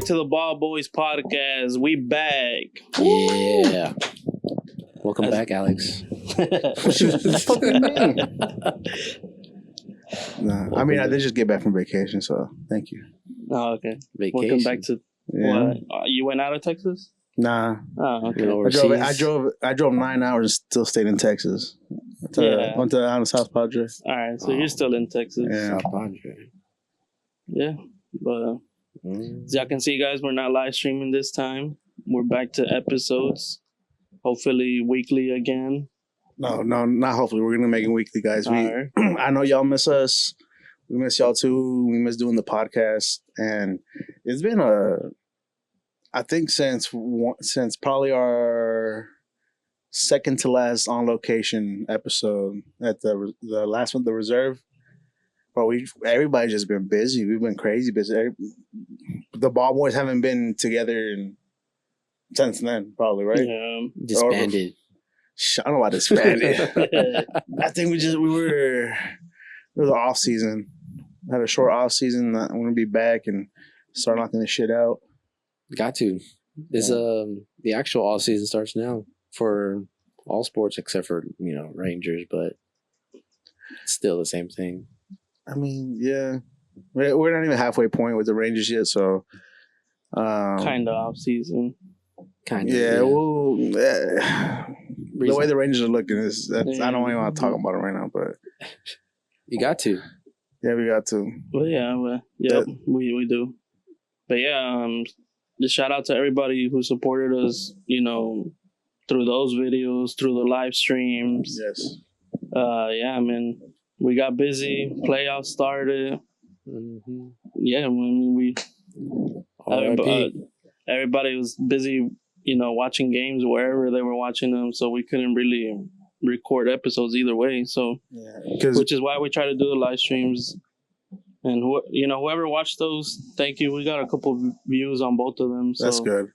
back to the Ball Boys podcast. We back. Yeah. Welcome back, Alex. What the fuck you mean? Nah, I mean, I did just get back from vacation, so thank you. Oh, okay. Vacation. Welcome back to what? You went out of Texas? Nah. Oh, okay. I drove 9 hours and still stayed in Texas. Went to out of South Padre. All right, so you're still in Texas. Yeah. South Padre. Yeah, but as y'all can see, guys, we're not live streaming this time. We're back to episodes, hopefully weekly again. No, not hopefully. We're gonna make it weekly, guys. Right. I know y'all miss us. We miss y'all too. We miss doing the podcast, and it's been I think since probably our second to last on location episode at the last one, the reserve. But everybody's just been busy. We've been crazy busy. The Ball Boys haven't been together since then, probably, right? Yeah. Disbanded. I don't know about disbanded. I think it was an off season. Had a short off season. I'm gonna be back and start knocking this shit out. Got to. This the actual off season starts now for all sports except for Rangers, but it's still the same thing. I mean, yeah, we're not even halfway point with the Rangers yet, so kind of off season. Kind of. Yeah. Well, the way the Rangers are looking is I don't even want to talk about it right now, but you got to. Yeah, we got to. Well, we do. But yeah, just shout out to everybody who supported us, through those videos, through the live streams. Yes. Yeah, I mean, we got busy. Playoffs started. Mm-hmm. Yeah, everybody was busy, watching games wherever they were watching them, so we couldn't really record episodes either way. So, which is why we try to do the live streams. And whoever watched those, thank you. We got a couple views on both of them. So. That's good.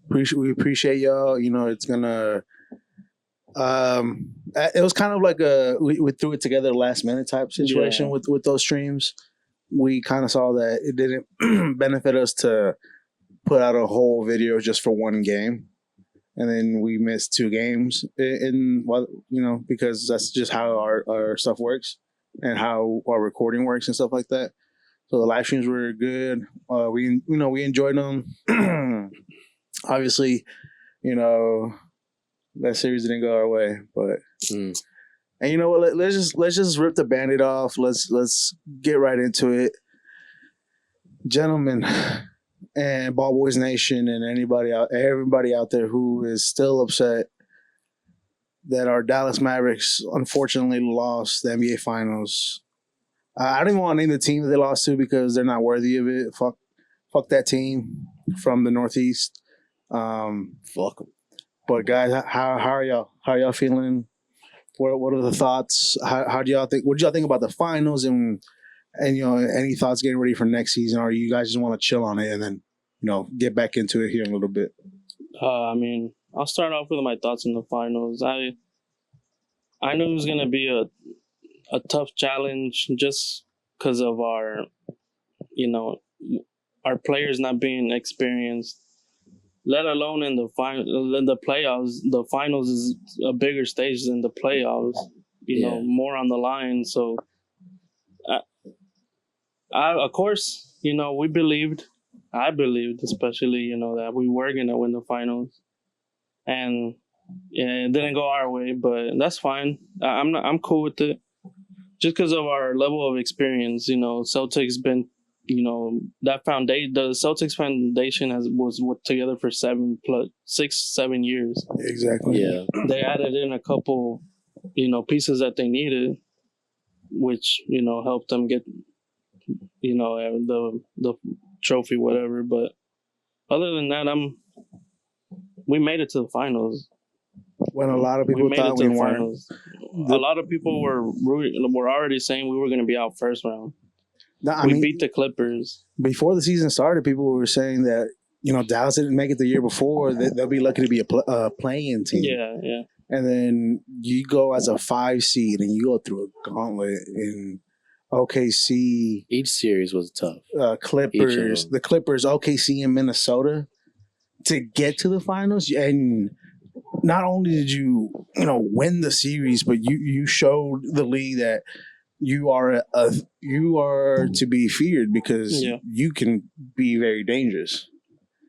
We appreciate y'all. It's gonna. It was kind of like we threw it together last minute type situation with those streams. We kind of saw that it didn't benefit us to put out a whole video just for one game, and then we missed 2 games because that's just how our stuff works and how our recording works and stuff like that. So the live streams were good. We enjoyed them. Obviously, that series didn't go our way, but and you know what? Let's just rip the Band-Aid off. Let's get right into it, gentlemen, and Ball Boys Nation, and everybody out there who is still upset that our Dallas Mavericks unfortunately lost the NBA Finals. I don't even want to name the team that they lost to because they're not worthy of it. Fuck that team from the Northeast. Fuck them. But guys, how are y'all? How are y'all feeling? What are the thoughts? How do y'all think? What do y'all think about the finals and any thoughts getting ready for next season? Or you guys just want to chill on it and then get back into it here in a little bit? I mean, I'll start off with my thoughts on the finals. I knew it was gonna be a tough challenge just because of our players not being experienced. Let alone in the playoffs, the finals is a bigger stage than the playoffs. More on the line. So, of course, we believed. I believed, especially that we were gonna win the finals, and it didn't go our way. But that's fine. I'm cool with it. Just because of our level of experience, Celtics been. That foundation, the Celtics foundation was together for 7 years. Exactly. Yeah. They added in a couple, pieces that they needed, which helped them get, the trophy, whatever. But other than that, we made it to the finals. When a lot of people thought we weren't. A lot of people were already saying we were going to be out first round. We beat the Clippers. Before the season started, people were saying that, Dallas didn't make it the year before. They'll be lucky to be a play-in team. Yeah. And then you go as a 5 seed and you go through a gauntlet. And OKC, Each series was tough. Clippers, the Clippers, OKC, and Minnesota to get to the finals. And not only did you win the series, but you showed the league that you are to be feared because you can be very dangerous.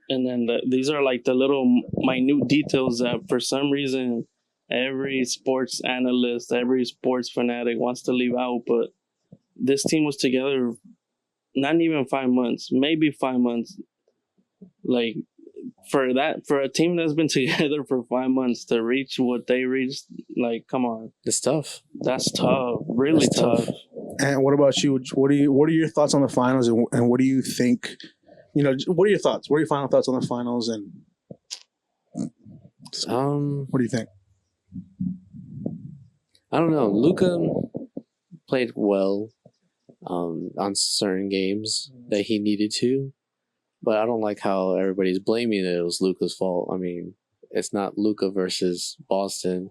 And then these are like the little minute details that for some reason every sports analyst, every sports fanatic wants to leave out. But this team was together not even 5 months, maybe 5 months. Like for a team that's been together for 5 months to reach what they reached, like, come on, it's tough. That's tough, really That's tough. And what about you? What are your thoughts on the finals, and what do you think? What are your thoughts? What are your final thoughts on the finals? And what do you think? I don't know. Luka played well on certain games that he needed to, but I don't like how everybody's blaming it was Luka's fault. I mean, it's not Luka versus Boston,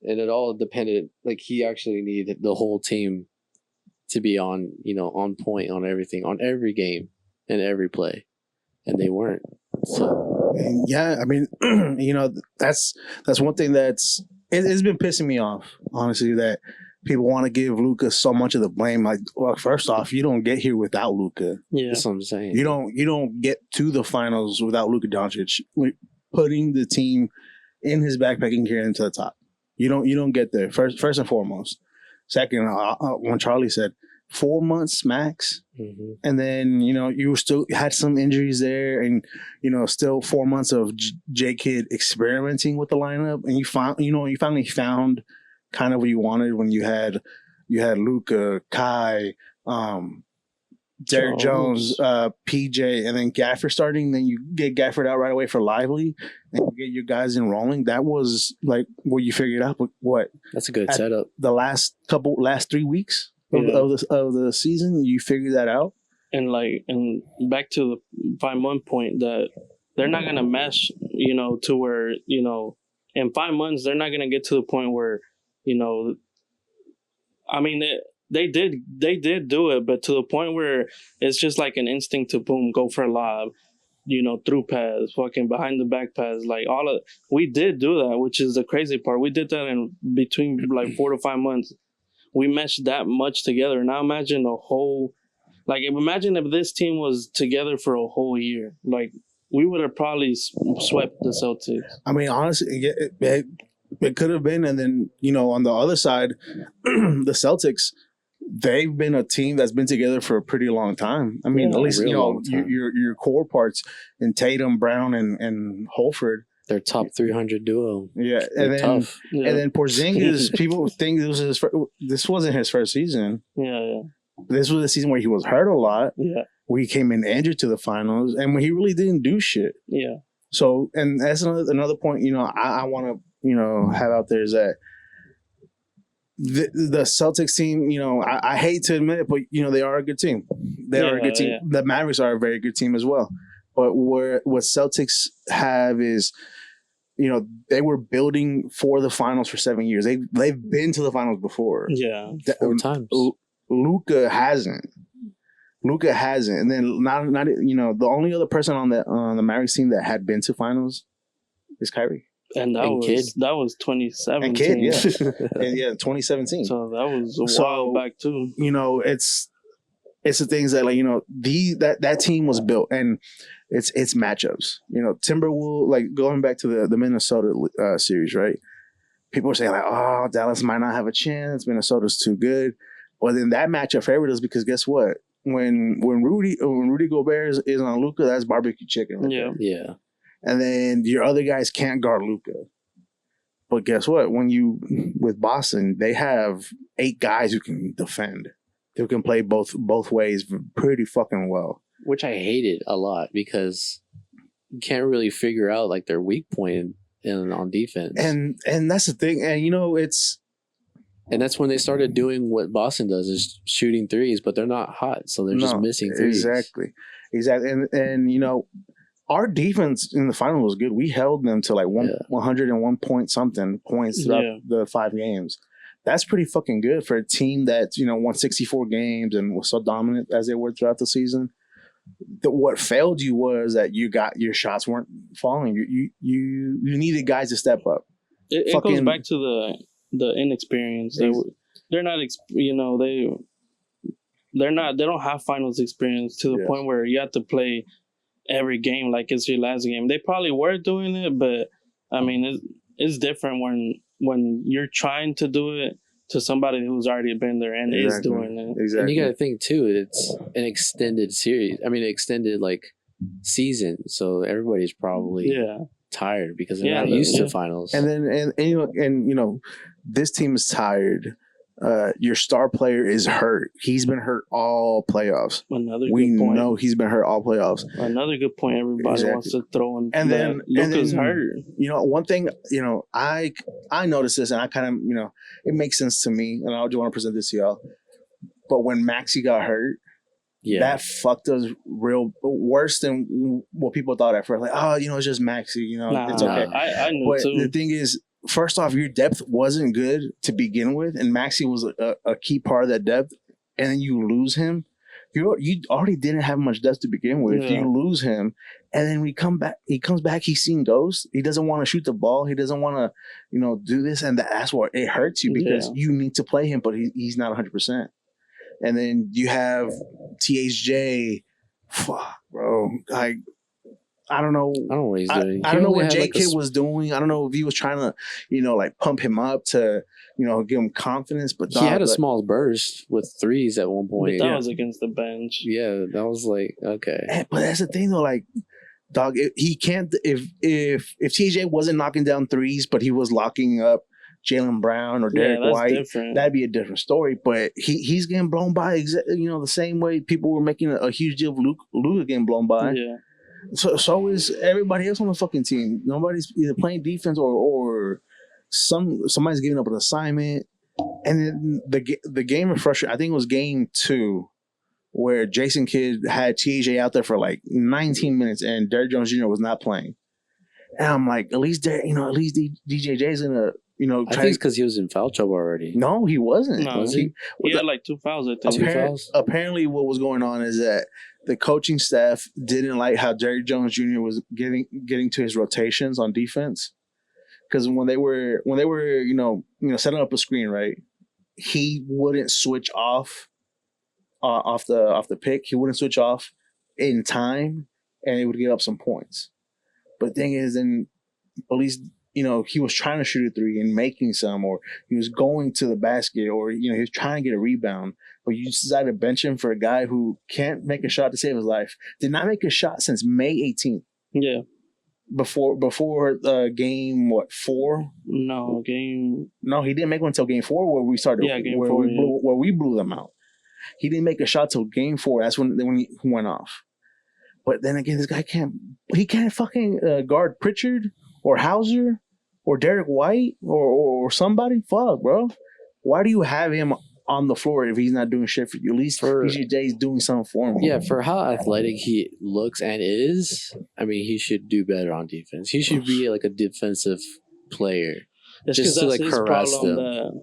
and it all depended. Like, he actually needed the whole team to be on point on everything, on every game and every play, and they weren't. So yeah, I mean, that's one thing it's been pissing me off, honestly, that people want to give Luka so much of the blame. Like, well, first off, you don't get here without Luka. Yeah, that's what I'm saying. You don't get to the finals without Luka Doncic putting the team in his backpack and carrying them to the top. You don't get there first and foremost. Second, when Charlie said 4 months max, and then you still had some injuries there, and still 4 months of J Kid experimenting with the lineup, and you finally found kind of what you wanted when you had Luka, Kai, Derrick Jones, PJ, and then Gafford starting. Then you get Gafford out right away for Lively, and you get your guys enrolling. That was like what you figured out. What? That's a good setup. The last 3 weeks of the season, you figured that out. And back to the 5 month point, that they're not gonna mesh, to where in 5 months they're not gonna get to the point where I mean, they did do it, but to the point where it's just like an instinct to boom, go for a lob, through pass, fucking behind the back pass, like we did do that, which is the crazy part. We did that in between like 4 to 5 months. We meshed that much together. Now imagine imagine if this team was together for a whole year, like we would have probably swept the Celtics. I mean, honestly, it could have been. And then, on the other side, the Celtics, they've been a team that's been together for a pretty long time. I mean, at least, your core parts in Tatum, Brown, and Holford. Their top 300 duo. Yeah. And then Porzingis, people think this wasn't his first season. Yeah. This was the season where he was hurt a lot. Yeah. Where he came in injured to the finals, and when he really didn't do shit. Yeah. So, and that's another point, I want to, have out there is that the Celtics team, I hate to admit it, but, they are a good team. They are a good team. Yeah. The Mavericks are a very good team as well. But what Celtics have is, they were building for the finals for 7 years. They've been to the finals before. Yeah. 4 times. Luka hasn't. And then not the only other person on the Mavericks team that had been to finals is Kyrie. And that was 2017. And Kid, yeah. 2017. So that was a while back too. It's the things that that team was built, and it's matchups. Timberwolves, like going back to the Minnesota series, right? People are saying like, oh, Dallas might not have a chance. Minnesota's too good. Well, then that matchup favored us because guess what? When Rudy Gobert is on Luka, that's barbecue chicken. Right there. Yeah. And then your other guys can't guard Luka. But guess what? With Boston, they have 8 guys who can defend. They can play both ways pretty fucking well. Which I hated a lot because you can't really figure out like their weak point on defense. And that's the thing. And and that's when they started doing what Boston does, is shooting threes, but they're not hot, so they're just missing threes. Exactly. And our defense in the final was good. We held them to like 101 point something points throughout the 5 games. That's pretty fucking good for a team that won 64 games and was so dominant as they were throughout the season. What failed you was that your shots weren't falling. You needed guys to step up. It goes back to the inexperience. They're not, they don't have finals experience to the point where you have to play every game like it's your last game. They probably were doing it, but I mean, it's different when you're trying to do it to somebody who's already been there and is doing it. Exactly. And you got to think too, it's an extended series. I mean, extended like season, so everybody's probably tired because they're not used to finals. And then this team is tired. Your star player is hurt. He's been hurt all playoffs. We know he's been hurt all playoffs. Another good point everybody wants to throw in. And then Luka's hurt. One thing, I noticed this, and I kind of, it makes sense to me, and I just want to present this to y'all. But when Maxey got hurt, that fucked us real worse than what people thought at first. Like, it's just Maxey. It's okay. I knew but too. The thing is, first off, your depth wasn't good to begin with, and Maxey was a key part of that depth. And then you lose him. You already didn't have much depth to begin with. Yeah. You lose him, and then he comes back. He's seen ghosts. He doesn't want to shoot the ball. He doesn't want to, do this, and that's what it hurts you because you need to play him, but he's not 100%. And then you have THJ. Fuck, bro. Like, I don't know. I don't know what he's doing. I don't know what J Kid was doing. I don't know if he was trying to, pump him up to, give him confidence. But he had a small burst with threes at one point. But that was against the bench. Yeah, that was like, okay. But that's the thing, though. Like, dog, he can't. If TJ wasn't knocking down threes, but he was locking up Jaylen Brown or Derek White, that'd be a different story. But he's getting blown by, the same way people were making a huge deal of Luka getting blown by. Yeah. So is everybody else on the fucking team. Nobody's either playing defense or somebody's giving up an assignment. And then the game of frustration, I think it was game 2, where Jason Kidd had TJ out there for like 19 minutes and Derrick Jones Jr. was not playing. And I'm like, at least DJJ is gonna I think it's because he was in foul trouble already. No, he wasn't. No, he had like 2 fouls. I think. 2 fouls. Apparently, what was going on is that the coaching staff didn't like how Derrick Jones Jr. was getting to his rotations on defense. Because when they were setting up a screen, right, he wouldn't switch off the pick. He wouldn't switch off in time, and it would give up some points. But the thing is, then at least he was trying to shoot a 3 and making some, or he was going to the basket, or he was trying to get a rebound. But you decided to bench him for a guy who can't make a shot to save his life. Did not make a shot since May 18th. Yeah. Before game 4? No, he didn't make one until game 4 where we started. Yeah, game where 4. Where we blew them out. He didn't make a shot till game 4. That's when he went off. But then again, this guy can't fucking guard Pritchard or Hauser or Derek White or somebody. Fuck, bro. Why do you have him on the floor if he's not doing shit for you? At least PGJ is doing something for him. Yeah, for how athletic he looks and is, I mean, he should do better on defense. He should be like a defensive player. Just to like harass them.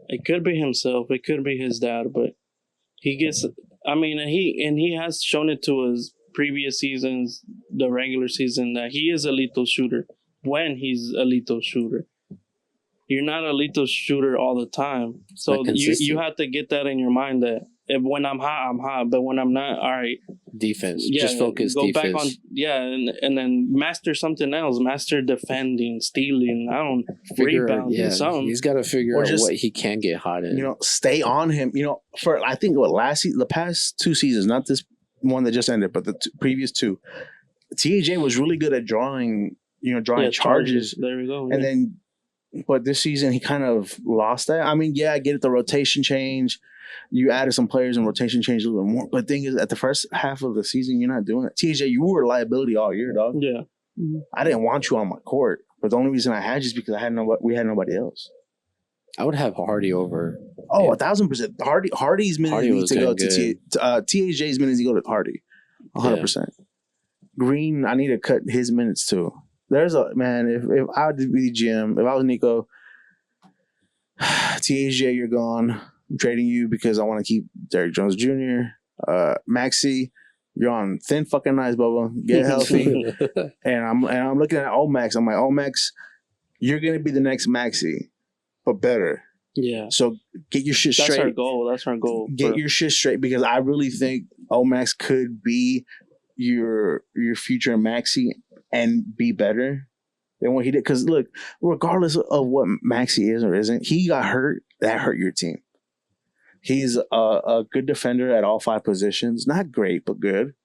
It could be himself. It could be his dad, but he gets. I mean, and he has shown it to us previous seasons, the regular season, that he is a lethal shooter when he's a lethal shooter. You're not a lethal shooter all the time. So you have to get that in your mind that when I'm hot, I'm hot. But when I'm not, all right. Defense. Yeah, just focus go defense. Back on, and then master something else. Master defending, stealing, rebounding, something. He's got to figure out what he can get hot in. Stay on him. For I think the past 2 seasons, not this one that just ended, but the previous 2, TJ was really good at drawing charges. There we go. And then, but this season he kind of lost that. I mean, I get it, the rotation change. You added some players and rotation changed a little bit more. But the thing is, at the first half of the season, you're not doing it. TJ, you were a liability all year, dog. Yeah. I didn't want you on my court, but the only reason I had you is because we had nobody else. I would have Hardy over. Oh, 1,000%. Hardy's minutes need to go to THJ's minutes need to go to Hardy. 100%. Yeah. Green, I need to cut his minutes too. There's if I would be GM, if I was Nico, THJ, you're gone. I'm trading you because I want to keep Derrick Jones Jr. Maxi, you're on thin fucking ice, Bubba. Get healthy. and I'm looking at Omax. I'm like, Omax, you're gonna be the next Maxi, but better. Yeah. So get your shit straight. That's our goal. Get your shit straight because I really think Omax could be your future Maxi and be better than what he did. Because look, regardless of what Maxi is or isn't, he got hurt. That hurt your team. He's a good defender at all 5 positions. Not great, but good.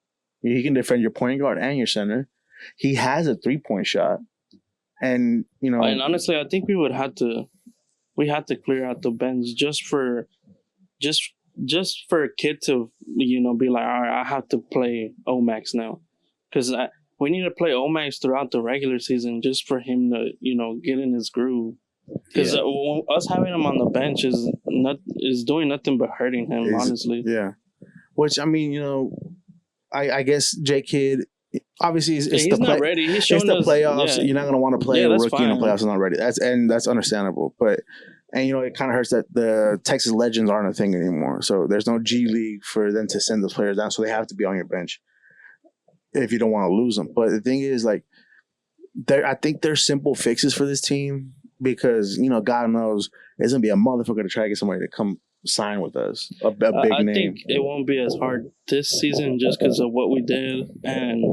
He can defend your point guard and your center. He has a 3-point shot. And, you know. And honestly, I think we had to clear out the bench just for a kid to, you know, be like, all right, I have to play Omax now. Because we need to play Omax throughout the regular season just for him to, you know, get in his groove. Because us having him on the bench is doing nothing but hurting him, honestly. Yeah. Which, I mean, you know, I guess J Kid, obviously, he's not ready. He's showing the playoffs. Yeah. You're not going to want to play a rookie in the playoffs and not ready. That's understandable. And, you know, it kind of hurts that the Texas Legends aren't a thing anymore. So there's no G League for them to send those players down. So they have to be on your bench if you don't want to lose them. But the thing is, like, I think there's simple fixes for this team because, you know, God knows there's going to be a motherfucker to try to get somebody to come sign with us, a big name. I think it won't be as hard this season just because of what we did. And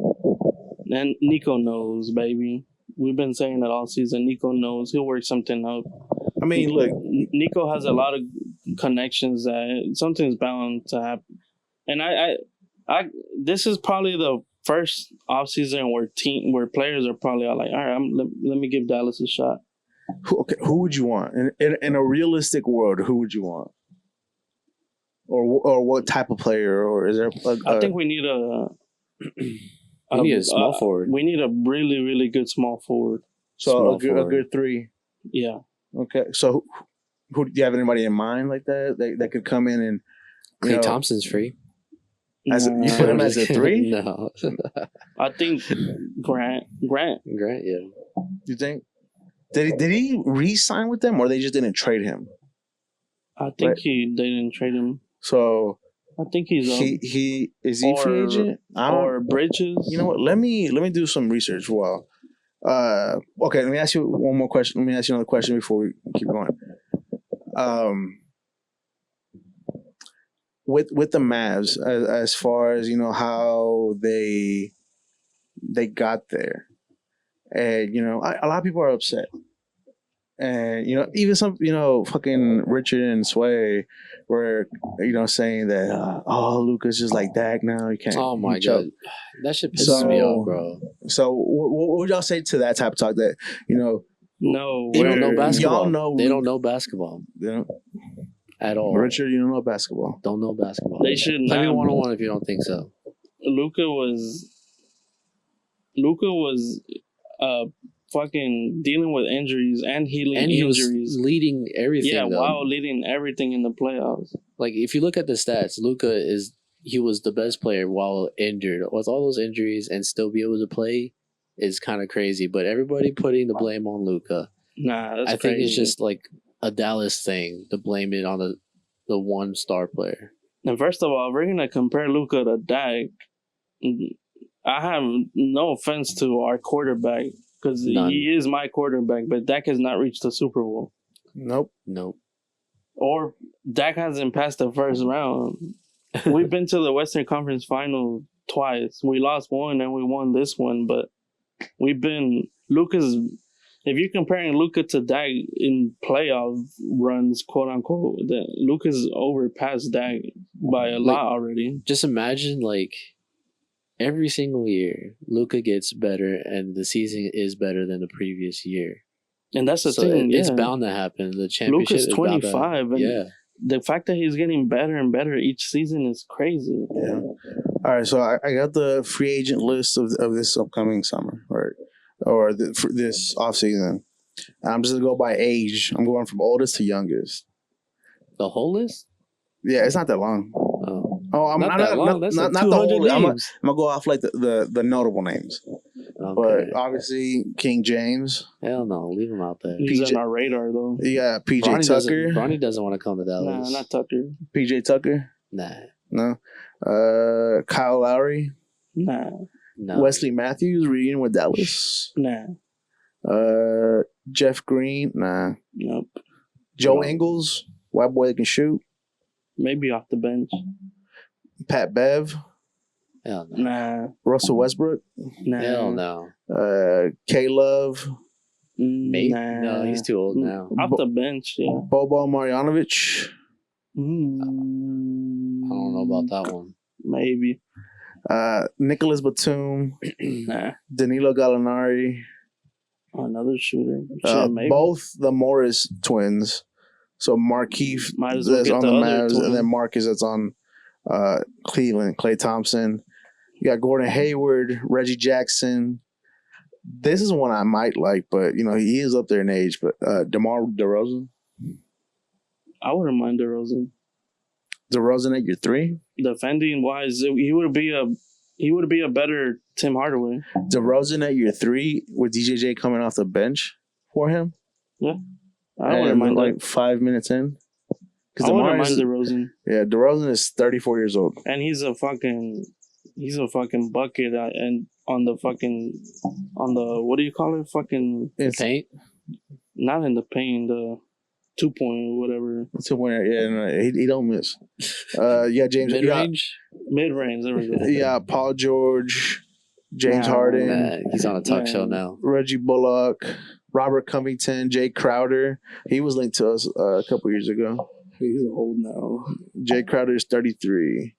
Nico knows, baby. We've been saying that all season. Nico knows. He'll work something out. I mean, look, Nico has a lot of connections that something's bound to happen. And I this is probably the first offseason where players are probably all like, all right, let me give Dallas a shot. Who would you want in a realistic world? Who would you want, or what type of player? Or is there? I think we need a small forward. We need a really, really good small forward. So a good 3. Yeah. Okay. So who do you have anybody in mind like that could come in and Klay Thompson's free. You put him as a 3? No. I think Grant. Yeah. You think? Did he re-sign with them or they just didn't trade him? I think they didn't trade him. So I think he's he is he free agent or Bridges. You know what? Let me do some research. Well, okay. Let me ask you one more question. Let me ask you another question before we keep going. With the Mavs, as far as you know how they got there, and you know a lot of people are upset. And, you know, even some, you know, fucking Richard and Sway were, you know, saying that, Luka's just like Dak now. You can't. Oh, my God. That shit pisses me off, bro. So what would y'all say to that type of talk that, you know? No. They don't know basketball. Y'all know they don't know basketball. They don't. At all. Richard, you don't know basketball. Don't know basketball. They should not. Play me 1-on-1 if you don't think so. Luka was fucking dealing with injuries and healing injuries. Was leading everything. Yeah, while leading everything in the playoffs. Like, if you look at the stats, Luka he was the best player while injured. With all those injuries and still be able to play is kind of crazy. But everybody putting the blame on Luka. Nah, that's I crazy. think it's just like a Dallas thing to blame it on the one star player. And first of all, if we're gonna compare Luka to Dak, I have no offense to our quarterback. Because he is my quarterback, but Dak has not reached the Super Bowl. Nope. Or Dak hasn't passed the first round. We've been to the Western Conference Final twice. We lost one and we won this one, but Luka's. If you're comparing Luka to Dak in playoff runs, quote unquote, then Luka's overpassed Dak by a lot already. Just imagine, like, every single year, Luka gets better, and the season is better than the previous year. And that's the thing. It's bound to happen. The championship Luka's 25. And the fact that he's getting better and better each season is crazy. Yeah. All right, so I got the free agent list of this upcoming summer, right? Or for this offseason. I'm just going to go by age. I'm going from oldest to youngest. The whole list? Yeah, it's not that long. I'm not the whole. I'm gonna go off like the notable names. Okay. But obviously, King James. Hell no, leave him out there. He's PJ on our radar though. Yeah, PJ Bronny Tucker. Bronny doesn't want to come to Nah, Dallas. not Tucker. PJ Tucker. Nah. No. Kyle Lowry. Nah, No. Wesley Matthews reunion with Dallas. nah, Jeff Green. Nah. nope. Joe No. Ingles. White boy that can shoot. Maybe off the bench. Pat Bev. Hell no. Nah, Russell Westbrook. nah. Hell no. K Love. Mate? Nah. No, he's too old now. Off the bench, yeah. Bobo Marjanovic. Mm, I don't know about that one. Maybe. Nicholas Batum. Nah. Danilo Gallinari. Another shooter. Shit, maybe. Both the Morris twins. So Markeith Might as well that's get on the the other Mavs, twin. and then Marcus that's on Cleveland. Klay Thompson. You got Gordon Hayward, Reggie Jackson. This is one I might like, but he is up there in age. But DeMar DeRozan. I wouldn't mind DeRozan. DeRozan at your 3. Defending wise, he would be a better Tim Hardaway. DeRozan at your 3 with DJJ coming off the bench for him. I wouldn't mind like that. 5 minutes in. I wouldn't DeMar mind DeRozan. Yeah, DeRozan is 34 years old. And he's a fucking bucket and on the what do you call it? Fucking Paint? not in the paint, the 2-point whatever. 2-point. Yeah, no, he don't miss. Yeah, James. Mid-range? Mid-range, there we go. Yeah, Paul George, James Nah, Harden, Nah, he's on a talk show Man. now. Reggie Bullock, Robert Covington, Jay Crowder. He was linked to us a couple years ago. He's old now. Jay Crowder is 33.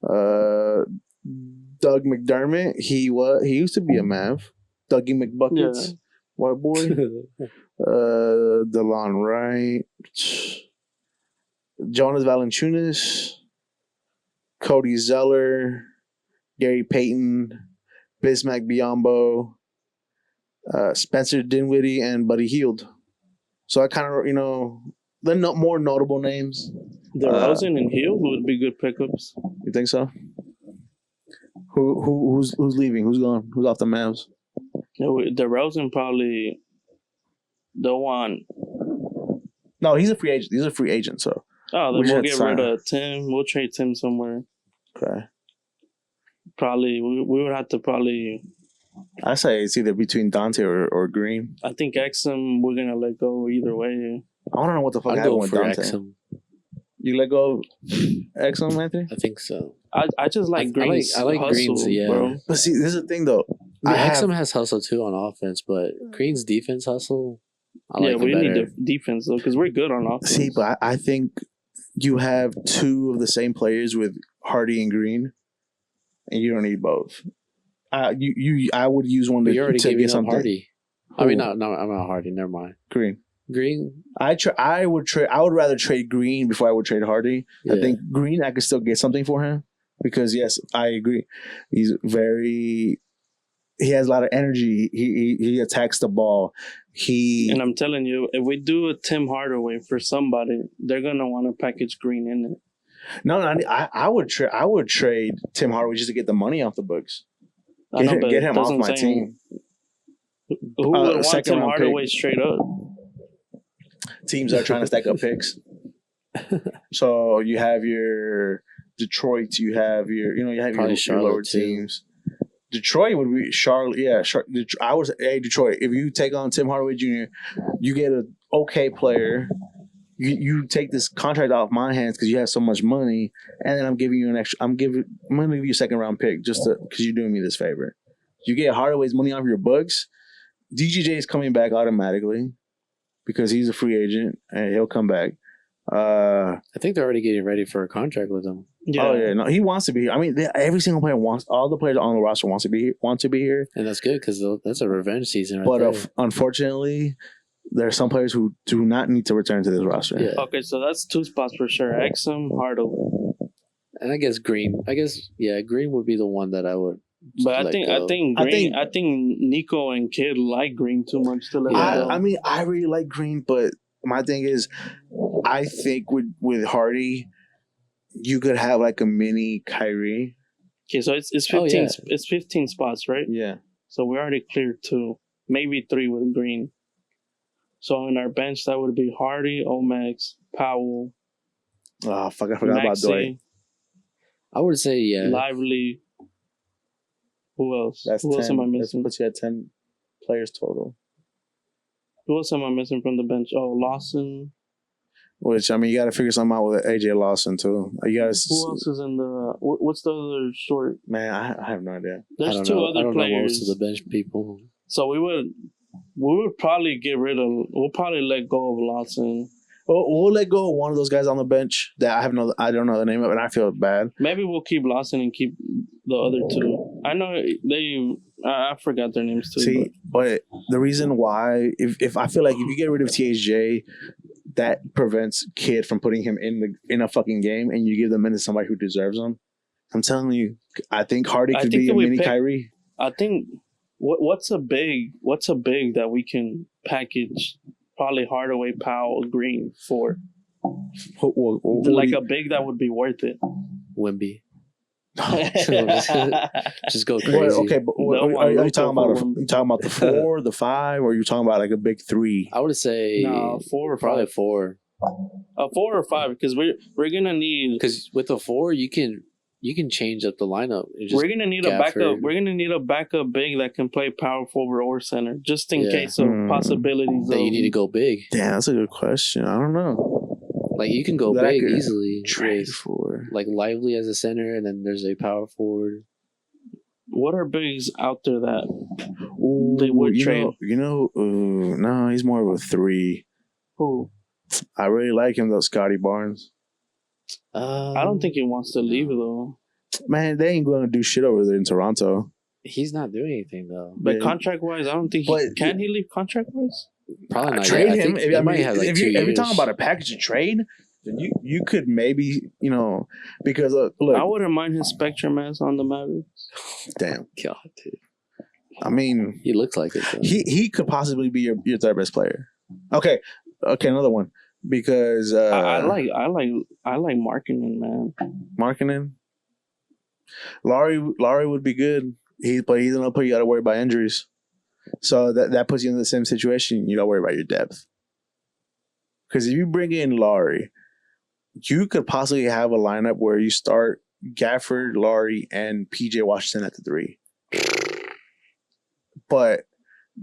Doug McDermott. He used to be a Mav. Dougie McBuckets, white boy. DeLon Wright, Jonas Valanciunas, Cody Zeller, Gary Payton, Bismack Biyombo, Spencer Dinwiddie, and Buddy Hield. So I kind of, the more notable names. DeRozan and Hill would be good pickups. You think so? Who's leaving? Who's gone? Who's off the Mavs? DeRozan probably the one. No, he's a free agent. He's a free agent. So Oh, then We we'll should get sign rid of Tim. We'll trade Tim somewhere. okay, Probably we would have to probably. I say it's either between Dante or Green. I think Exum we're gonna let go either way. I don't know what the fuck I'd happened go with for Dante. Exum. You let go of Exum, Anthony? I think so. I just like Green's I like hustle, Green's, yeah. bro. But see, this is the thing though. I mean, I have- Exum has hustle too on offense, but Green's defense hustle, I Yeah, like we him need better. defense though because we're good on offense. See, but I think you have 2 of the same players with Hardy and Green, and you don't need both. I would use one But to, you're already to giving get up something. Hardy. I mean, Who? I'm not Hardy. Never mind. Green. Green. I would rather trade Green before I would trade Hardy. I Yeah. think Green I could still get something for him because yes, I agree. He has a lot of energy. He attacks the ball. And I'm telling you, if we do a Tim Hardaway for somebody, they're gonna want to package Green in it. No, I would trade Tim Hardaway just to get the money off the books. I know, but Get him that's off what I'm my saying. team. Who would want second Tim round Hardaway pick. straight up? Teams are trying to stack up picks. So you have your Detroit, you have your Probably your lower Charlotte, too. teams. Detroit would be Charlotte. Yeah, I would say, hey, Detroit, if you take on Tim Hardaway Jr., you get an okay player. You take this contract off my hands because you have so much money, and then I'm giving you an extra. I'm going to give you a second round pick just because you're doing me this favor. You get Hardaway's money off your books. DJJ is coming back automatically because he's a free agent and he'll come back. I think they're already getting ready for a contract with him. Yeah. Oh yeah, no, he wants to be here. I mean, every single player wants. All the players on the roster want to be here. And that's good because that's a revenge season right But there. unfortunately, there are some players who do not need to return to this roster. Yeah. Okay, so that's 2 spots for sure. Exum, Hardaway. And I guess Green. Green would be the one that I would. But I let think go. I think Nico and Kid like Green too much to let Yeah. him go. I mean, I really like Green, but my thing is, I think with Hardy, you could have like a mini Kyrie. Okay, so it's 15 Oh, yeah. it's 15 spots, right? Yeah. So we already cleared 2, maybe 3 with Green. So in our bench, that would be Hardy, Omax, Powell, Oh, fuck, I forgot about Dwight. Maxey, I would say Lively. Who else? That's Who 10. else am I That missing? puts you at 10 players total. Who else am I missing from the bench? Oh, Lawson. Which, I mean, you got to figure something out with AJ Lawson, too. You got to. Who else is in the? What's the other short? Man, I have no idea. There's I don't 2 know. other I don't players. know most of the bench people. So we would probably get rid of. We'll probably let go of Lawson. We'll let go of one of those guys on the bench that I don't know the name of, and I feel bad. Maybe we'll keep Lawson and keep the other 2. I know I forgot their names too. See, but the reason why, if I feel like if you get rid of THJ, that prevents Kid from putting him in a fucking game, and you give them into somebody who deserves them. I'm telling you, I think Hardy could be a mini Kyrie. I think what's a big that we can package. Probably Hardaway, Powell, Green for like a big that would be worth it. Wemby. Just go crazy. Well, okay, but are you talking about the 4, the 5, or are you talking about like a big 3? I would say 4 or 5. Probably 4. A 4 or 5 because we're gonna need because with a 4 you can change up the lineup. We're gonna need a backup. We're gonna need a backup big that can play power forward or center, just in case of possibilities that you need to go big. Damn, that's a good question. I don't know. Like you can go big easily. Trade for like Lively as a center, and then there's a power forward. What are bigs out there that they would trade? No, he's more of a 3. Who? I really like him though, Scotty Barnes. I don't think he wants to leave though. Man, they ain't going to do shit over there in Toronto. He's not doing anything though. But contract wise, I don't think can he leave contract wise? Probably not. Trade him. If you're talking about a package of trade, then you could maybe because look, I wouldn't mind his spectrum as on the Mavericks. Damn, God, dude. I mean, he looks like it. Though. He could possibly be your third best player. Okay, another one. Because I like Markkinen, man. Markkinen, Laurie would be good. He's gonna put you got to worry about injuries, so that puts you in the same situation. You don't worry about your depth. Because if you bring in Laurie, you could possibly have a lineup where you start Gafford, Laurie, and PJ Washington at the 3. But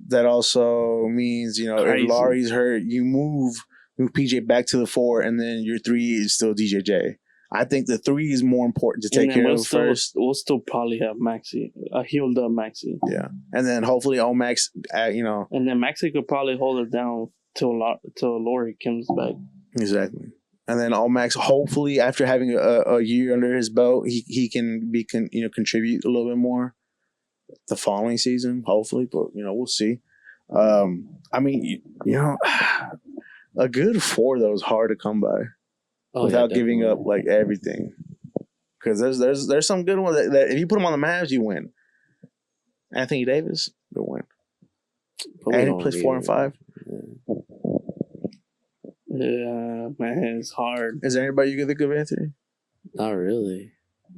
that also means if Laurie's hurt, you move PJ back to the 4, and then your 3 is still DJJ. I think the 3 is more important to take care of first. We'll still probably have Maxey, a healed up Maxey. Yeah, and then hopefully Omax, And then Maxey could probably hold it down till Laurie comes back. Exactly. And then Omax, hopefully after having a year under his belt, he can contribute a little bit more the following season, hopefully. But we'll see. I mean, a good 4 though is hard to come by without giving up like everything. Because there's some good ones that if you put them on the Mavs, you win. Anthony Davis, good win. And he plays 4 and 5. Yeah, man, it's hard. Is there anybody you can think of, Anthony? Not really.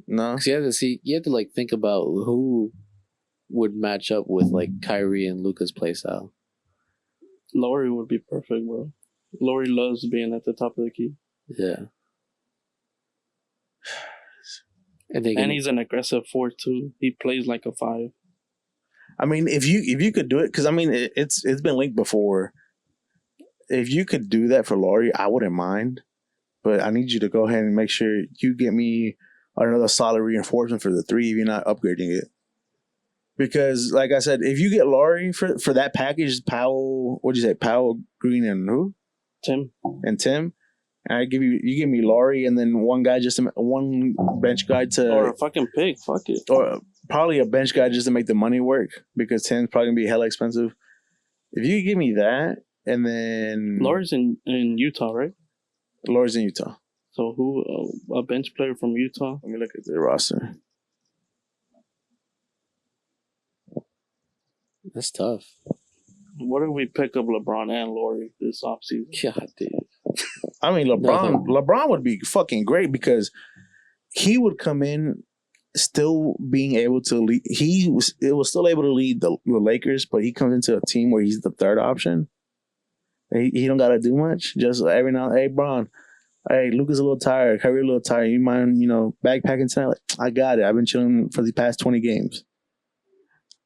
No. Because you have to like think about who would match up with like Kyrie and Luka's playstyle. Laurie would be perfect, bro. Laurie loves being at the top of the key. Yeah. And he's an aggressive 4 too. He plays like a 5. I mean, if you could do it, because I mean it's been linked before. If you could do that for Laurie, I wouldn't mind. But I need you to go ahead and make sure you get me another solid reinforcement for the 3 if you're not upgrading it. Because, like I said, if you get Laurie for that package, Powell, what'd you say? Powell, Green, and who? Tim. And I give you give me Laurie and then one bench guy or a fucking pick. Fuck it. Or probably a bench guy just to make the money work because Tim's probably gonna be hella expensive. If you give me that and then Laurie's in Utah, right? Laurie's in Utah. So who a bench player from Utah? Let me look at their roster. That's tough. What if we pick up LeBron and Laurie this offseason? God, dude. I mean, LeBron would be fucking great because he would come in still being able to lead. It was still able to lead the Lakers, but he comes into a team where he's the third option. He don't got to do much. Just every now, hey, Bron, hey, Luka's a little tired. Kyrie a little tired. You mind, backpacking tonight? Like, I got it. I've been chilling for the past 20 games.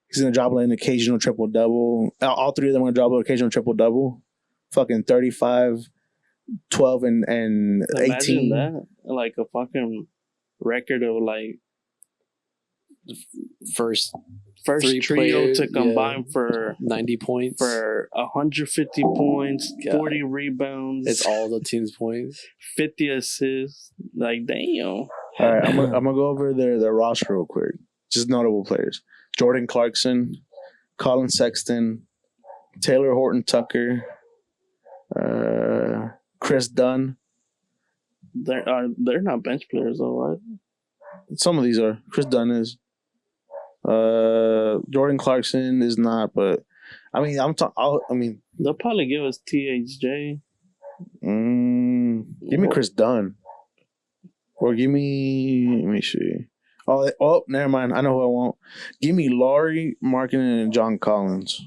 He's gonna drop an occasional triple double. All three of them are gonna drop an occasional triple double. Fucking 35, 12, and 18. Imagine that, like a fucking record of like First first trio to combine for 90 points, for 150 points, 40 rebounds. It's all the team's points, 50 assists. Like, damn. All right, I'm gonna go over their roster real quick. Just notable players: Jordan Clarkson, Colin Sexton, Taylor Horton Tucker, Chris Dunn. They're not bench players though, right? Some of these are. Chris Dunn is. Jordan Clarkson is not, but I mean, They'll probably give us THJ. Give me Chris Dunn, or give me. Let me see. Oh, never mind. I know who I want. Give me Laurie Markkinen and John Collins.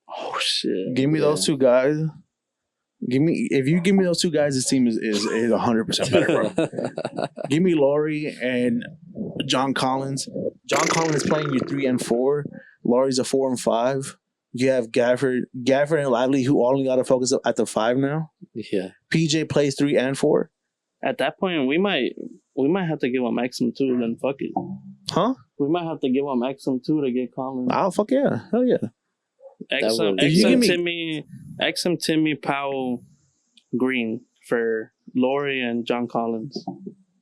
Oh shit! Give me those two guys. If you give me those two guys, this team is 100% better, bro. Give me Laurie and John Collins. John Collins is playing you 3 and 4. Laurie's a 4 and 5. You have Gafford and Lively, who only got to focus at the 5 now. Yeah. PJ plays 3 and 4. At that point, we might have to give him Exum 2. Then fuck it. Huh? We might have to give him Exum 2 to get Collins. Oh fuck yeah! Hell yeah! Exum Timmy Powell Green for Laurie and John Collins.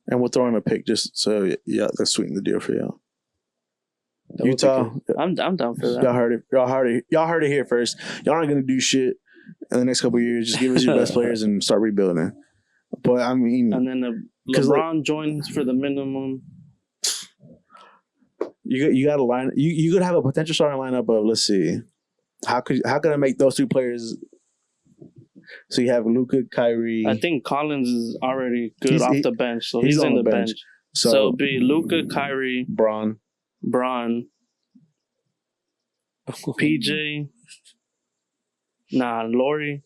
And we'll throw in a pick just so let's sweeten the deal for y'all. Utah, I'm down for that. Y'all heard it here first. Y'all aren't gonna do shit in the next couple of years. Just give us your best players and start rebuilding. But I mean, and then LeBron joins for the minimum. You got to line. You could have a potential starting lineup of, let's see, how could I make those 3 players? So you have Luka, Kyrie. I think Collins is already good off the bench, so he's in the bench. So it'll be Luka, Kyrie, Bron, PJ, Laurie,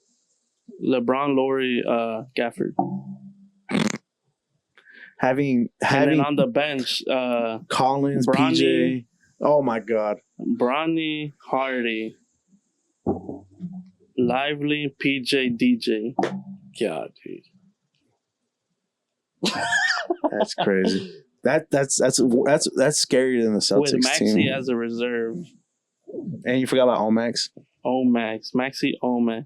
LeBron, Laurie, Gafford. Having and then on the bench, Collins, Bronny, PJ. Oh my God, Bronny, Hardy, Lively, PJ, DJ. God, dude, that's crazy. That's scarier than the Celtics with Maxey team. as a reserve. And you forgot about Omax. Maxey Omax.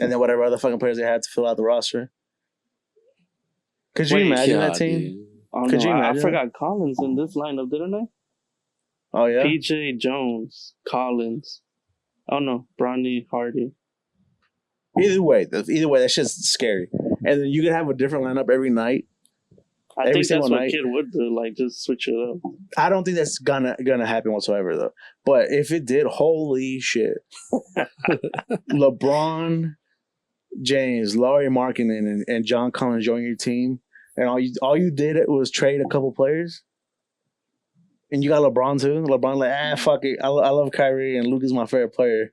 And then whatever other fucking players they had to fill out the roster. Could you imagine that team? Oh, Could you imagine? I forgot Collins in this lineup, didn't I? Oh, yeah? PJ Jones, Collins. Oh, no. Bronny, Hardy. Either way, that shit's scary. And then you could have a different lineup every night. I think that's what Kid would do, like just switch it up. I don't think that's gonna happen whatsoever, though. But if it did, holy shit. LeBron James, Laurie Markkinen, and John Collins join your team, and all you did was trade a couple players, and you got LeBron too. LeBron like, fuck it, I love Kyrie, and Luka's my favorite player.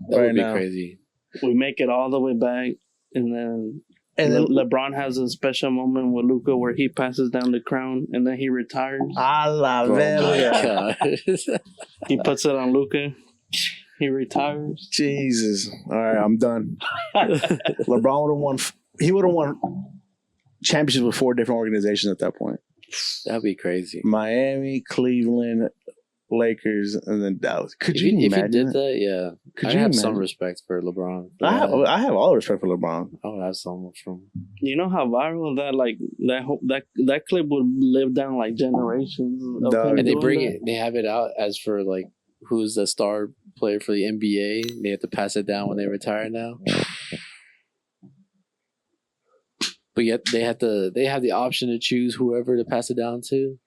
That would be crazy. We make it all the way back, and then LeBron has a special moment with Luka where he passes down the crown, and then he retires. He puts it on Luka. He retires. Jesus. All right, I'm done. LeBron would have won. He would have won championships with 4 different organizations at that point. That'd be crazy. Miami, Cleveland, Lakers, and then Dallas. Could you imagine? If he did that, yeah. I have some respect for LeBron. I have all the respect for LeBron. I would have so much from. You know how viral that clip would live down like generations. And they bring it. They have it out as for like who's the star player for the NBA. They have to pass it down when they retire now. But yet they have the option to choose whoever to pass it down to.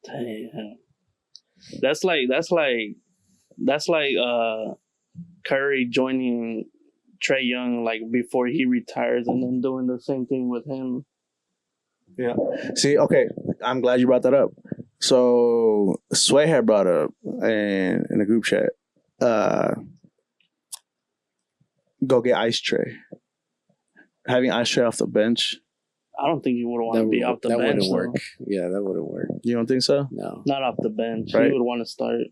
Damn. That's like Curry joining Trae Young like before he retires and then doing the same thing with him. Yeah. See, okay. I'm glad you brought that up. So Sway had brought up in the group chat, go get Ice Tray. Having Ice Tray off the bench. I don't think you would want to be off the that bench. Wouldn't work. Yeah, that wouldn't work. You don't think so? No. Not off the bench. Right. You would want to start.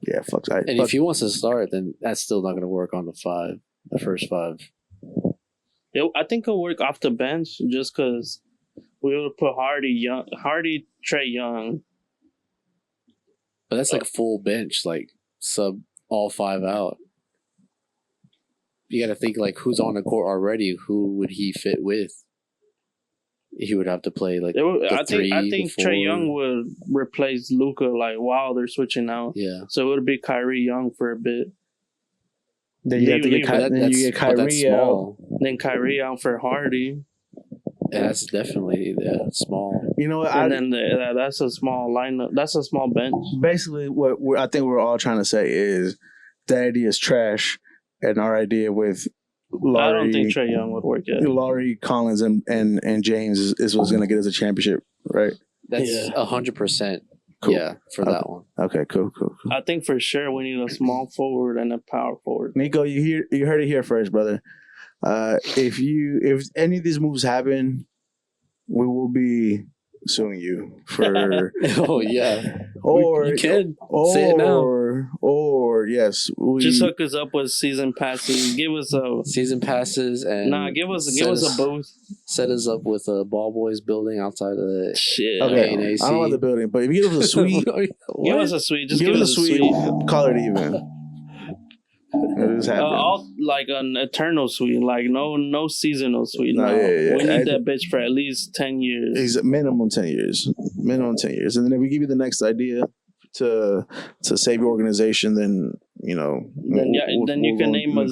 Yeah, fuck that. And if he wants to start, then that's still not going to work on the first five. I think it'll work off the bench just because we would put Hardy, Trey Young. But that's like a full bench, like sub all five out. You got to think like who's on the court already. Who would he fit with? He would have to play like I think Trey Young would replace Luka like while they're switching out. Yeah. So it would be Kyrie Young for a bit. Then you have to get Kyrie out. Then Kyrie out for Hardy. And that's definitely small. You know what? And then that's a small lineup. That's a small bench. Basically, what I think we're all trying to say is that idea is trash, and our idea with Laurie, I don't think Trey Young would work yet. Laurie, Collins, and James is what's going to get us a championship, right? That's 100%. Cool. Yeah, for that one. Okay, cool. I think for sure we need a small forward and a power forward. Nico, you heard it here first, brother. If any of these moves happen, we will be suing you for. Oh yeah. Or you can say it now. Or yes, just hook us up with season passes. Give us a season passes and give us a booth. Set us up with a Ball Boys building outside of the shit. Okay, I don't want the building, but if you give us a suite, give us a suite. Just give us a suite. Call it even. Like an eternal suite, like no seasonal suite. No, yeah. We need that bitch for at least 10 years. Minimum 10 years. And then if we give you the next idea to save your organization, then then you can name us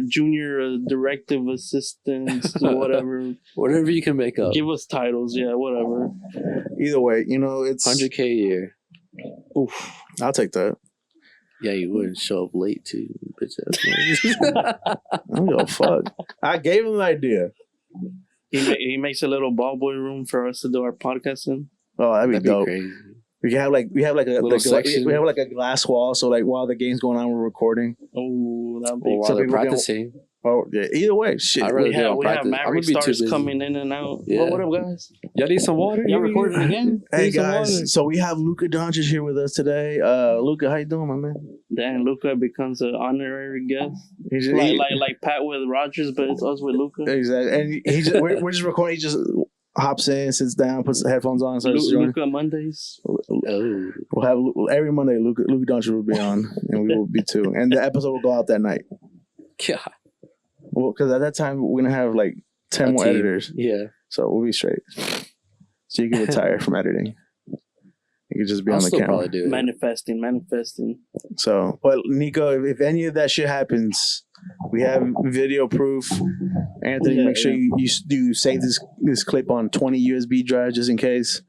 junior directive assistants, whatever you can make up. Give us titles, whatever. Either way, it's $100K a year. Oof, I'll take that. Yeah, you wouldn't show up late too, bitch. I don't give a fuck. I gave him an idea. He makes a little ball boy room for us to do our podcast in. Oh, that'd be dope. Crazy. We have a glass wall, so like while the game's going on, we're recording. Oh, that'd be while they're practicing. Either way, shit. We have Mavericks stars coming in and out. Yeah. What up, guys? Y'all need some water? Y'all recording again? Hey guys, so we have Luka Doncic here with us today. Luka, how you doing, my man? Then Luka becomes an honorary guest. Like Pat with Rogers, but it's us with Luka. Exactly, and we're just recording. He just hops in, sits down, puts the headphones on, starts Luka Mondays. Oh. We'll have every Monday. Luka Doncic will be on, and we will be too. And the episode will go out that night. God. Well, because at that time we're gonna have like 10 more editors. Yeah. So we'll be straight. So you can retire from editing. You can just be on the camera. Probably do it. Manifesting. So, but Nico, if any of that shit happens, we have video proof. Anthony, make sure you save this clip on 20 USB drives just in case.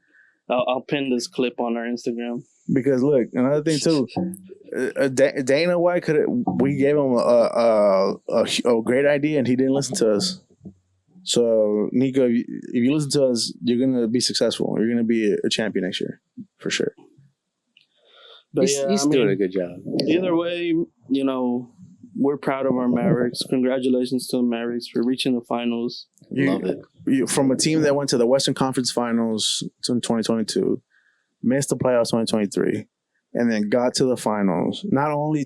I'll pin this clip on our Instagram. Because look, another thing too, Dana White we gave him a great idea and he didn't listen to us. So Nico, if you listen to us, you're gonna be successful. You're gonna be a champion next year for sure. But he's doing a good job. Either way, we're proud of our Mavericks. Congratulations to the Mavericks for reaching the finals. Love it. From a team that went to the Western Conference Finals in 2022, missed the playoffs 2023, and then got to the finals. Not only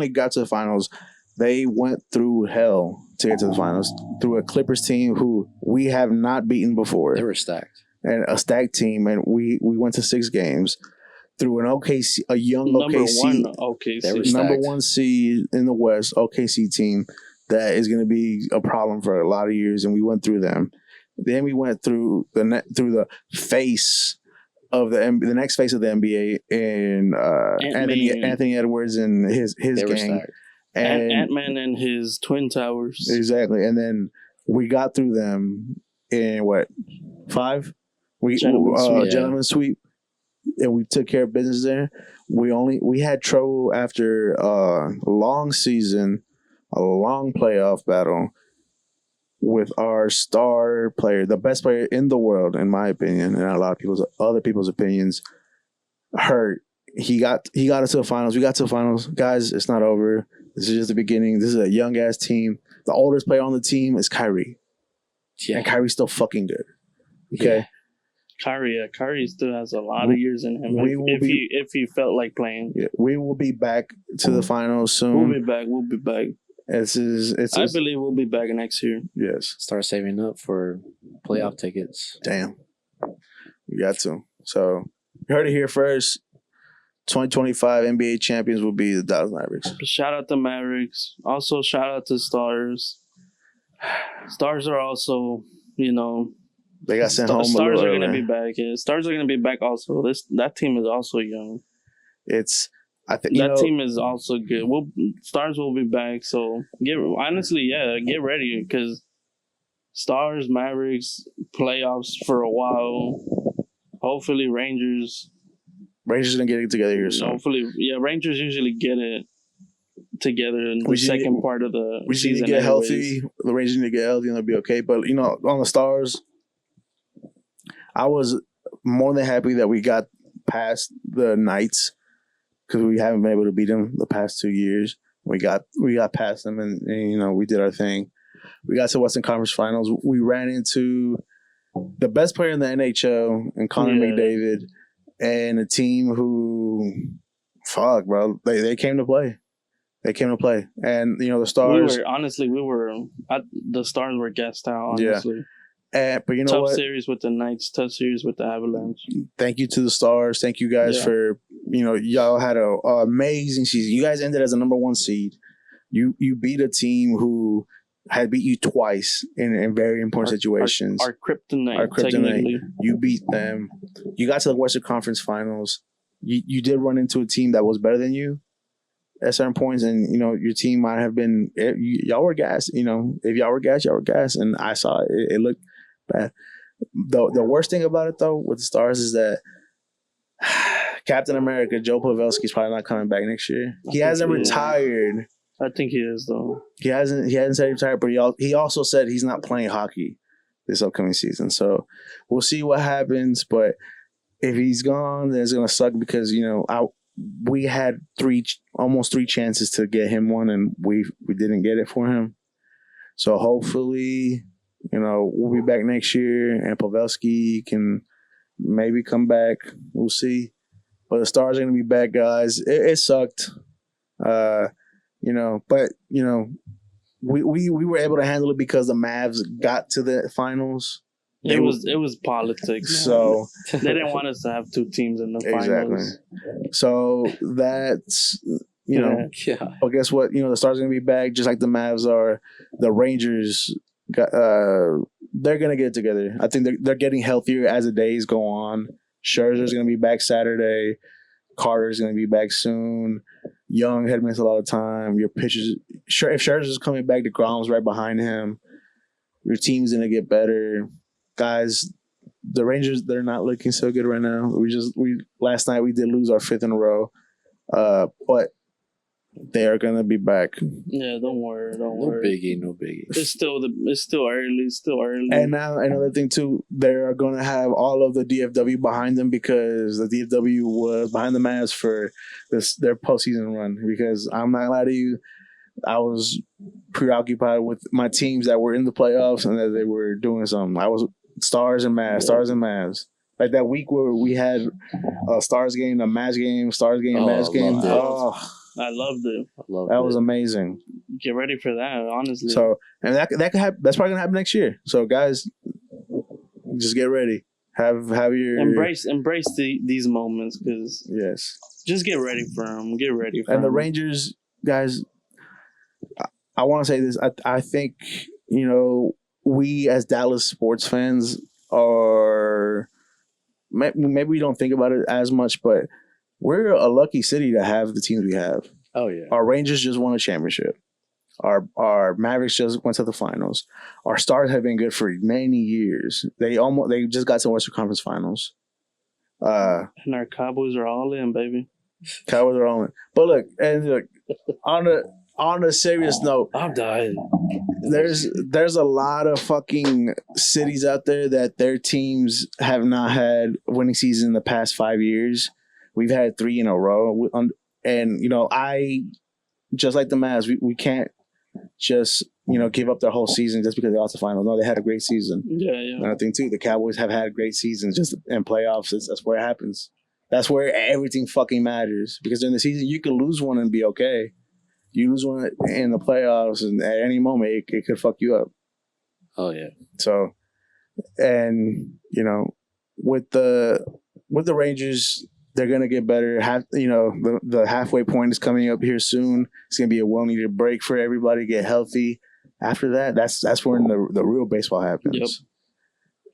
got to the finals, they went through hell to get to the finals through a Clippers team who we have not beaten before. They were stacked. And a stacked team, and we went to 6 games through an OKC, a young number one seed in the West, OKC team that is going to be a problem for a lot of years, and we went through them. Then we went through the face of the next face of the NBA in Anthony Edwards and his gang, and Ant-Man and his Twin Towers. Exactly, and then we got through them in what 5? Gentleman's sweep. And we took care of business there. We had trouble after a long season, a long playoff battle. with our star player, the best player in the world, in my opinion, and a lot of other people's opinions, hurt. He got us to the finals. We got to the finals, guys. It's not over. This is just the beginning. This is a young ass team. The oldest player on the team is Kyrie, and Kyrie's still fucking good. Okay. Yeah. Kyrie still has a lot of years in him. If he felt like playing, we will be back to the finals soon. We'll be back. I believe we'll be back next year. Yes. Start saving up for playoff tickets. Damn. We got to. So you heard it here first. 2025 NBA champions will be the Dallas Mavericks. Shout out to Mavericks. Also, shout out to Stars. Stars are also, they got sent home. Stars are going to be back. Yeah, Stars are going to be back also. That team is also young. I think that team is also good. Stars will be back. So get ready because Stars, Mavericks, playoffs for a while. Hopefully, Rangers gonna get it together here soon. Hopefully, Rangers usually get it together in the second part of the we season. We need to get healthy. The Rangers need to get healthy, and they'll be okay. But on the Stars, I was more than happy that we got past the Knights because we haven't been able to beat them the past 2 years. We got past them, and we did our thing. We got to Western Conference Finals. We ran into the best player in the NHL, and Connor McDavid. And a team who, fuck, bro, they came to play. They came to play, and the Stars. The Stars were gassed out. Honestly, but you know tough what? Series with the Knights, tough series with the Avalanche. Thank you to the Stars. Thank you guys for y'all had an amazing season. You guys ended as a number 1 seed. You beat a team who had beat you twice in very important situations. Our kryptonite. You beat them. You got to the Western Conference Finals. You did run into a team that was better than you at certain points, and your team might have been. Y'all were gassed. If y'all were gassed, y'all were gassed, and I saw it. It looked bad. The worst thing about it though with the Stars is that Captain America Joe Pavelski is probably not coming back next year. He hasn't retired. I think he is though. He hasn't said he's retired, but he also said he's not playing hockey this upcoming season. So we'll see what happens. But if he's gone, then it's gonna suck because we had almost three chances to get him one, and we didn't get it for him. So hopefully, we'll be back next year, and Pavelski can maybe come back. We'll see. But the Stars are gonna be back, guys. It sucked. But we were able to handle it because the Mavs got to the finals. It was politics. So they didn't want us to have 2 teams in the finals. Exactly. So that's But guess what? The Stars are gonna be back just like the Mavs are. The Rangers they're gonna get it together. I think they're getting healthier as the days go on. Scherzer's gonna be back Saturday. Carter's gonna be back soon. Young had missed a lot of time. Your pitchers, if Scherzer's coming back, DeGrom's right behind him. Your team's gonna get better, guys. The Rangers, they're not looking so good right now. Last night we did lose our 5th in a row, but they are gonna be back. Yeah, don't worry. No biggie. It's still early. And now another thing too, they are gonna have all of the DFW behind them because the DFW was behind the Mavs for their postseason run. Because I'm not gonna lie to you, I was preoccupied with my teams that were in the playoffs and that they were doing something. I was Stars and Mavs. Like that week where we had a Stars game, a Mavs game, Stars game, Mavs game. I loved it. That was amazing. Get ready for that, honestly. So, and that could happen. That's probably gonna happen next year. So, guys, just get ready. Have your embrace these moments because just get ready for them. And the Rangers, guys. I want to say this. I think we as Dallas sports fans are maybe we don't think about it as much, but we're a lucky city to have the teams we have. Oh yeah. Our Rangers just won a championship. Our Mavericks just went to the finals. Our Stars have been good for many years. They just got to Western Conference Finals. And our Cowboys are all in, baby. Cowboys are all in. But look, on a serious note, I'm dying. there's a lot of fucking cities out there that their teams have not had winning season in the past 5 years. We've had 3 in a row, and I just like the Mavs. We can't just give up their whole season just because they lost the finals. No, they had a great season. Yeah. And I think too, the Cowboys have had great seasons just in playoffs. That's where it happens. That's where everything fucking matters. Because in the season, you can lose one and be okay. You lose one in the playoffs, and at any moment, it could fuck you up. Oh yeah. So, and with the Rangers, they're gonna get better. The halfway point is coming up here soon. It's gonna be a well-needed break for everybody to get healthy. After that, that's when the real baseball happens. Yep.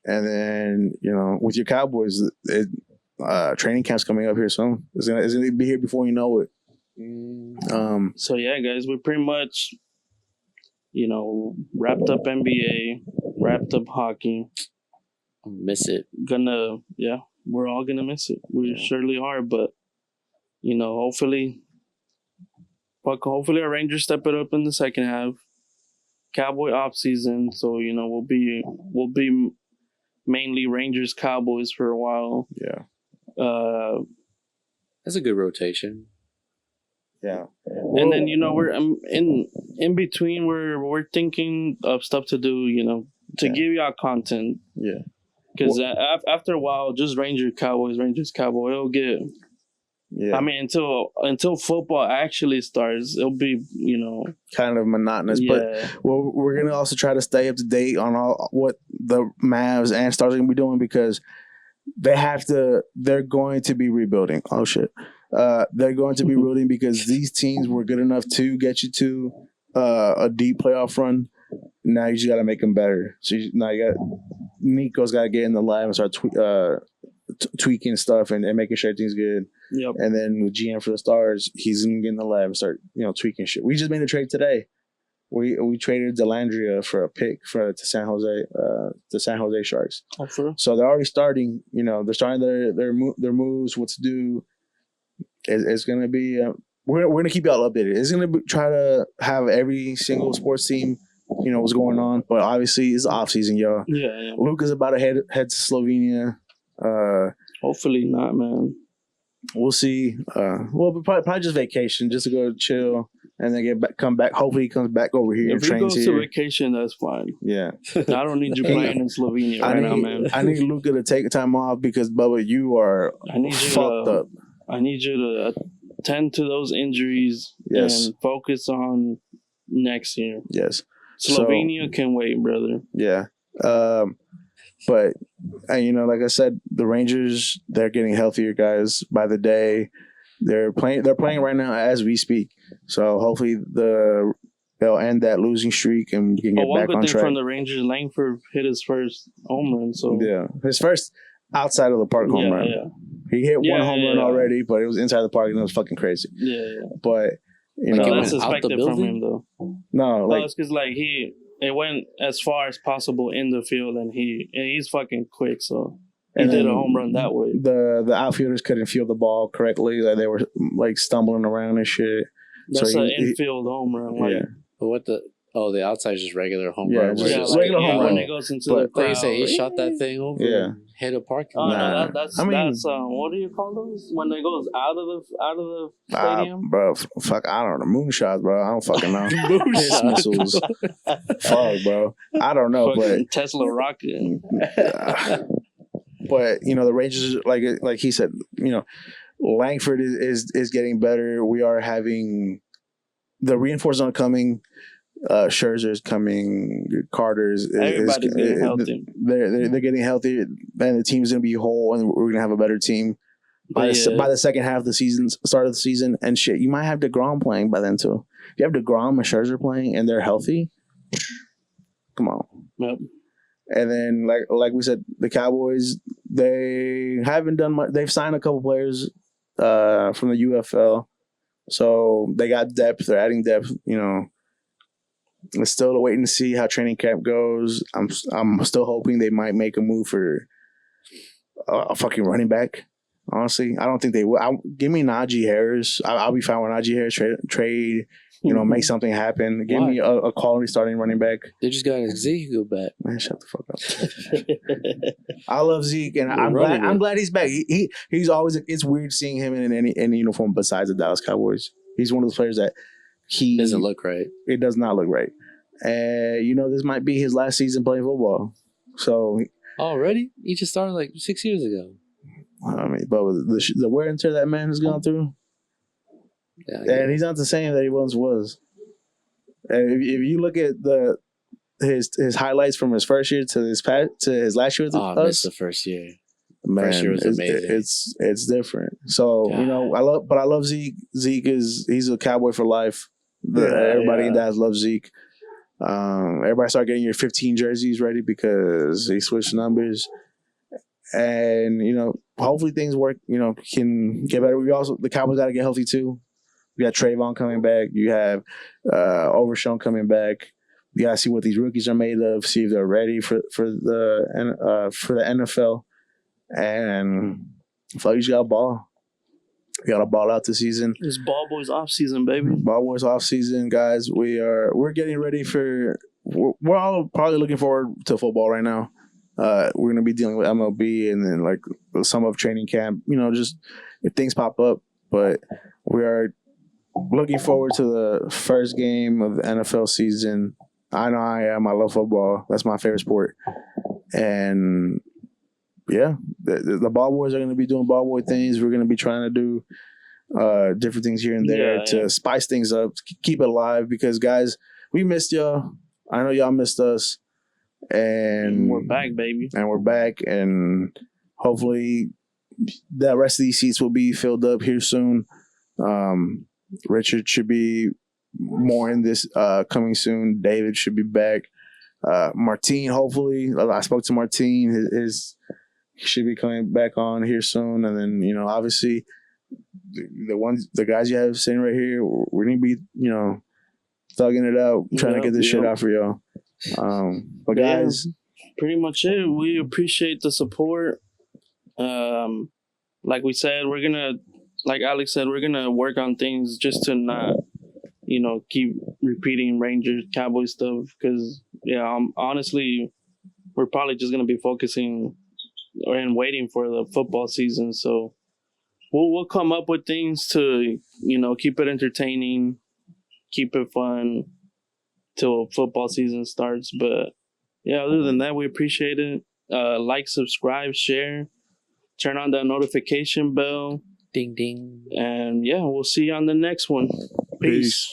And then with your Cowboys, training camp's coming up here soon. It's gonna be here before you know it. So yeah, guys, we pretty much, wrapped up NBA, wrapped up hockey. I miss it. We're all gonna miss it. We surely are, but hopefully our Rangers step it up in the second half. Cowboy off season, so we'll be mainly Rangers Cowboys for a while. Yeah. That's a good rotation. Yeah. And then we're in between. We're thinking of stuff to do. To give y'all content. Yeah. Because after a while, just Rangers Cowboy, it'll get. Yeah. I mean, until football actually starts, it'll be kind of monotonous. Yeah. But we're gonna also try to stay up to date on all what the Mavs and Stars are gonna be doing, because they're going to be rebuilding. Oh shit. They're going to be rebuilding because these teams were good enough to get you to a deep playoff run. Now you just got to make them better. So Nico's got to get in the lab and start tweaking stuff and making sure everything's good. Yep. And then the GM for the Stars, he's gonna get in the lab and start tweaking shit. We just made a trade today. We traded Delandria for a pick to San Jose Sharks. Oh, for real? So they're already starting. They're starting their moves, what to do. It's gonna be. We're gonna keep y'all updated. It's gonna try to have every single sports team, what's going on. But obviously, it's off season, y'all. Yeah. Luka's about to head to Slovenia. Hopefully not, man. We'll see. Probably just vacation, just to go chill, and then come back. Hopefully, he comes back over here. If he goes to vacation, that's fine. Yeah. I don't need you playing in Slovenia now, man. I need Luka to take time off because Bubba, you are fucked up. I need you to attend to those injuries and focus on next year. Yes. Slovenia can wait, brother. Yeah. But like I said, the Rangers, they're getting healthier, guys, by the day. They're playing right now as we speak. So hopefully they'll end that losing streak and we can get back on track. One good thing from the Rangers, Langford hit his first home run. So yeah, his first outside of the park home run. Yeah. He hit one home run already, but it was inside the park and it was fucking crazy. Yeah. But that's expected from him, though. No, it's because it went as far as possible in the field, and he's fucking quick, so he did a home run that way. The outfielders couldn't feel the ball correctly; they were stumbling around and shit. That's an infield home run. Yeah, but what the outside is just regular home run. Just regular home run. When it goes into the crowd, they say he shot that thing over. Yeah. Hit a parking lot. That's what do you call those when it goes out of the stadium? Bro, fuck, I don't know. Moonshots, bro. I don't fucking know. His missiles. Fuck, bro. I don't know, but Tesla rocket. But the Rangers, like he said, Langford is getting better. We are having the reinforcements coming. Scherzer's coming. Carter's everybody's getting healthy. They're getting healthy, and the team's gonna be whole, and we're gonna have a better team by the second half of the season, start of the season, and shit. You might have DeGrom playing by then too. If you have DeGrom and Scherzer playing, and they're healthy, come on. Yep. And then, like we said, the Cowboys, they haven't done much. They've signed a couple players from the UFL, so they got depth. They're adding depth. It's still waiting to see how training camp goes. I'm still hoping they might make a move for a fucking running back. Honestly, I don't think they will. Give me Najee Harris. I'll be fine with Najee Harris. Trade make something happen. Give Why? me a quality starting running back. They just got Ezekiel back. Man, shut the fuck up. I love Zeke, and They're I'm glad. running it. I'm glad he's back. He's always. It's weird seeing him in any uniform besides the Dallas Cowboys. He's one of those players that Doesn't look right. It does not look right, and this might be his last season playing football. So Already? He just started like 6 years ago. I mean, but with the wear and tear that man has gone through, Yeah, and he's not the same that he once was. And if you look at his highlights from his first year to his last year with I missed the first year. man, First year was amazing. It's different. So God. I love Zeke. He's a Cowboy for life. Everybody in Dallas loves Zeke. Everybody start getting your 15 jerseys ready because he switched numbers, and hopefully things work. Can get better. The Cowboys got to get healthy too. We got Trayvon coming back. You have Overshown coming back. You got to see what these rookies are made of. See if they're ready for the NFL. And I feel like you just got to ball. You got to ball out this season. It's Ball Boys off season, baby. Ball Boys off season, guys. We're getting ready for. We're all probably looking forward to football right now. We're gonna be dealing with MLB and then like some of training camp. Just if things pop up, but we are looking forward to the first game of the NFL season. I know I am. I love football. That's my favorite sport. And yeah, the Ball Boys are going to be doing Ball Boy things. We're going to be trying to do different things here and there to spice things up, keep it alive. Because guys, we missed y'all. I know y'all missed us. And we're back, baby. And we're back. And hopefully the rest of these seats will be filled up here soon. Richard should be more in this coming soon. David should be back. Martine, hopefully. I spoke to Martine. He should be coming back on here soon. And then, obviously, the guys you have sitting right here, we're going to be, thugging it out, trying to get this shit out for y'all. But guys. Pretty much it. We appreciate the support. Like we said, we're going to, like Alex said, we're going to work on things just to not, keep repeating Rangers, Cowboys stuff. Because, honestly, we're probably just going to be focusing and waiting for the football season. So we'll come up with things to, keep it entertaining, keep it fun till football season starts. But, other than that, we appreciate it. Like, subscribe, share, turn on that notification bell. Ding, ding. And, we'll see you on the next one. Peace.